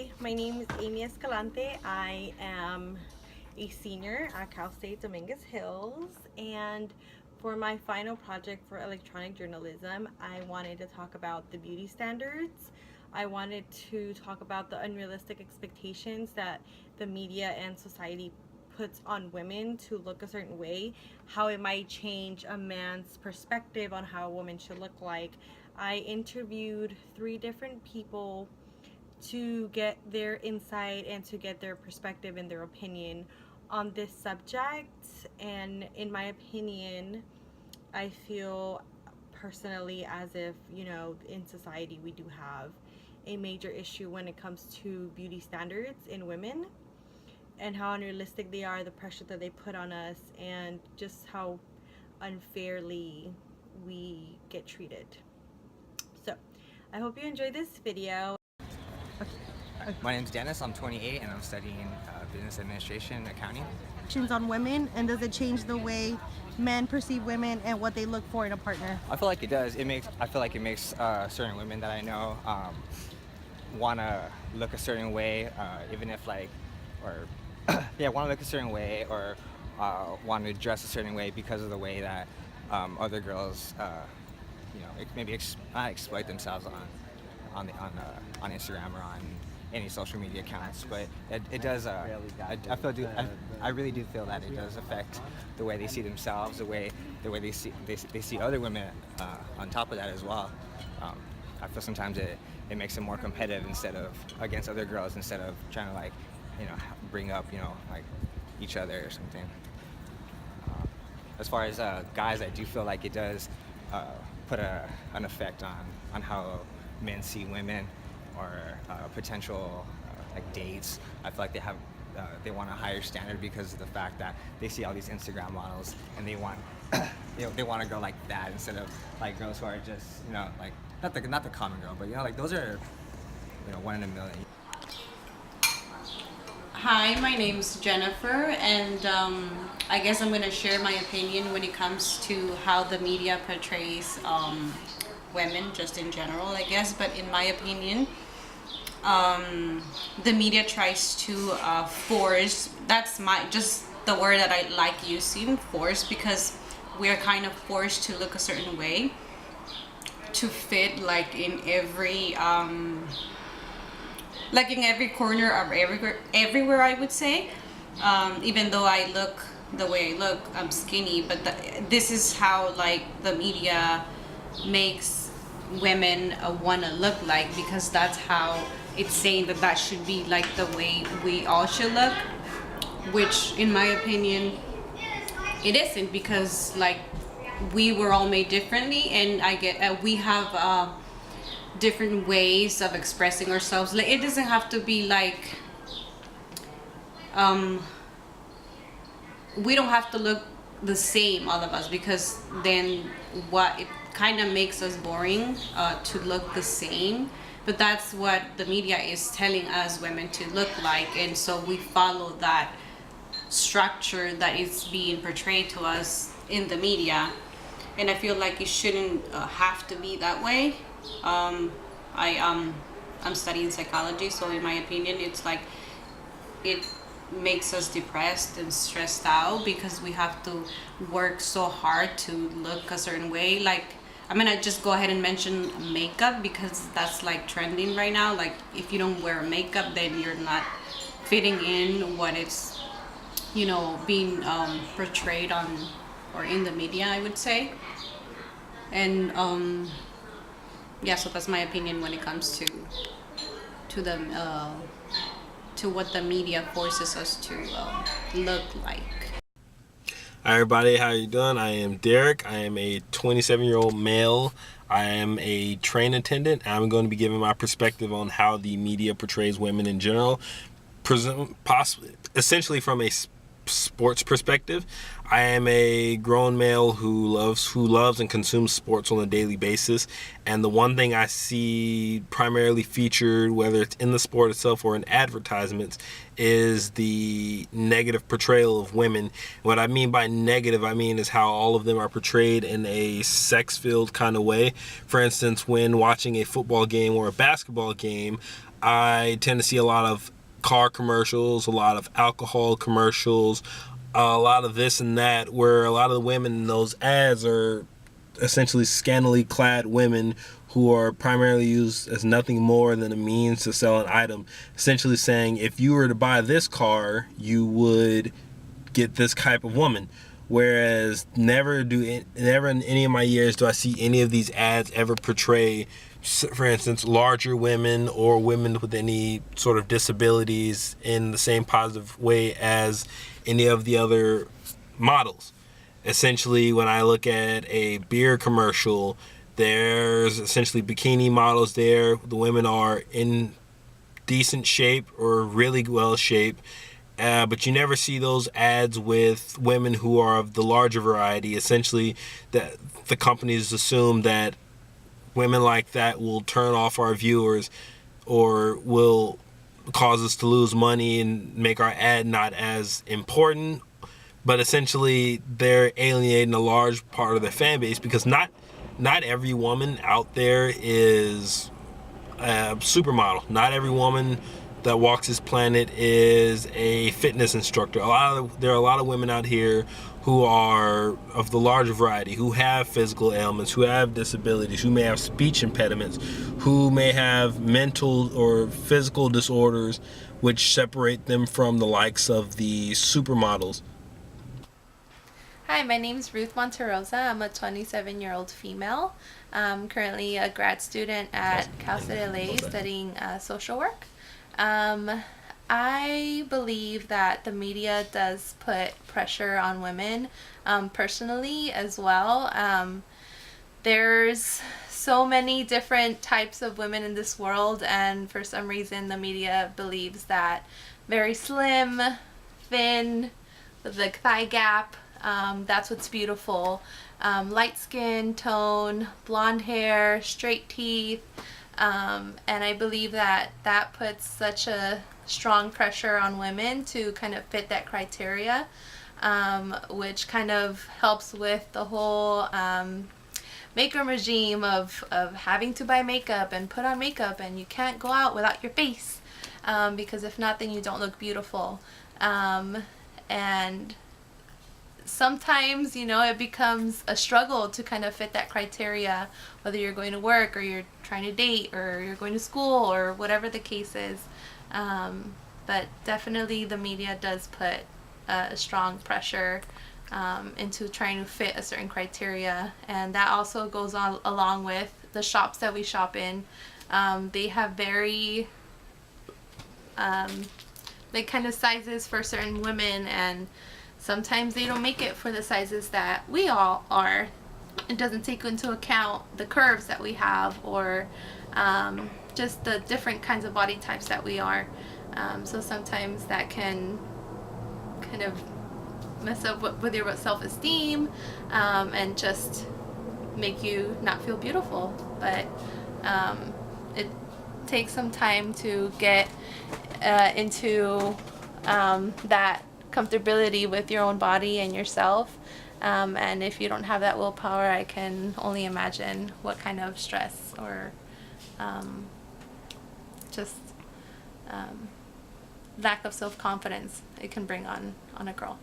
Hi, my name is Amy Escalante. I am a senior at Cal State Dominguez Hills, and for my final project for electronic journalism, I wanted to talk about the beauty standards. I wanted to talk about the unrealistic expectations that the media and society puts on women to look a certain way, how it might change a man's perspective on how a woman should look like. I interviewed 3 different people to get their insight and to get their perspective and their opinion on this subject. And in my opinion, I feel personally as if, in society we do have a major issue when it comes to beauty standards in women and how unrealistic they are, the pressure that they put on us, and just how unfairly we get treated. So, I hope you enjoyed this video. My name's Dennis, I'm 28 and I'm studying business administration and accounting. On women, and does it change the way men perceive women and what they look for in a partner? I feel like it does. I feel like it makes certain women that I know want to look a certain way, even if want to look a certain way or want to dress a certain way because of the way that other girls, maybe not exploit themselves on Instagram or on any social media accounts, but it does. I really do feel that it does affect the way they see themselves, the way they see other women. On top of that as well, I feel sometimes it makes them more competitive against other girls instead of trying to bring up each other or something. As far as guys, I do feel like it does put an effect on how men see women or potential dates. I feel like they want a higher standard because of the fact that they see all these Instagram models and they want they want a girl like that instead of girls who are just not the common girl, but those are one in a million. Hi, my name's Jennifer, and I guess I'm going to share my opinion when it comes to how the media portrays women just in general, I guess. But in my opinion, the media tries to force, that's just the word that I like using, force, because we're kind of forced to look a certain way to fit in every corner of everywhere, I would say. Even though I look the way I look, I'm skinny, but this is how the media makes women want to look like, because that's how it's saying that should be the way we all should look, which in my opinion it isn't, because we were all made differently, and I get we have different ways of expressing ourselves. It doesn't have to be we don't have to look the same, all of us, because then it kind of makes us boring to look the same. But that's what the media is telling us women to look like, and so we follow that structure that is being portrayed to us in the media, and I feel like it shouldn't have to be that way. I'm studying psychology, so in my opinion, it's it makes us depressed and stressed out because we have to work so hard to look a certain way. I'm gonna just go ahead and mention makeup because that's trending right now. If you don't wear makeup, then you're not fitting in what it's being portrayed on or in the media, I would say. And yeah, so that's my opinion when it comes to the to what the media forces us to look like. Hi everybody, how you doing? I am Derek. I am a 27-year-old male. I am a train attendant. I'm going to be giving my perspective on how the media portrays women in general, essentially from a sports perspective. I am a grown male who loves and consumes sports on a daily basis, and the one thing I see primarily featured, whether it's in the sport itself or in advertisements, is the negative portrayal of women. What I mean by negative, I mean is how all of them are portrayed in a sex-filled kind of way. For instance, when watching a football game or a basketball game, I tend to see a lot of car commercials, a lot of alcohol commercials, a lot of this and that, where a lot of the women in those ads are essentially scantily clad women who are primarily used as nothing more than a means to sell an item, essentially saying if you were to buy this car, you would get this type of woman. Whereas never in any of my years do I see any of these ads ever portray, for instance, larger women or women with any sort of disabilities in the same positive way as any of the other models. Essentially, when I look at a beer commercial, there's essentially bikini models there. The women are in decent shape or really well shaped. But you never see those ads with women who are of the larger variety. Essentially, that the companies assume that women like that will turn off our viewers or will cause us to lose money and make our ad not as important. But essentially, they're alienating a large part of their fan base, because not every woman out there is a supermodel. Not every woman that walks this planet is a fitness instructor. There are a lot of women out here who are of the larger variety, who have physical ailments, who have disabilities, who may have speech impediments, who may have mental or physical disorders which separate them from the likes of the supermodels. Hi, my name is Ruth Monterosa. I'm a 27-year-old female. I'm currently a grad student at Cal State LA studying social work. I believe that the media does put pressure on women, personally as well. There's so many different types of women in this world, and for some reason the media believes that very slim, thin, with like thigh gap, that's what's beautiful. Light skin tone, blonde hair, straight teeth, and I believe that that puts such a strong pressure on women to kind of fit that criteria, which kind of helps with the whole makeup regime of having to buy makeup and put on makeup, and you can't go out without your face, because if not, then you don't look beautiful. And sometimes, you know, it becomes a struggle to kind of fit that criteria, whether you're going to work or you're trying to date or you're going to school or whatever the case is. But definitely the media does put a strong pressure into trying to fit a certain criteria, and that also goes on along with the shops that we shop in. They have very like kind of sizes for certain women, and sometimes they don't make it for the sizes that we all are. It doesn't take into account the curves that we have, or just the different kinds of body types that we are. So sometimes that can kind of mess up with your self-esteem, and just make you not feel beautiful. But it takes some time to get into that comfortability with your own body and yourself, and if you don't have that willpower, I can only imagine what kind of stress or just lack of self-confidence it can bring on a girl.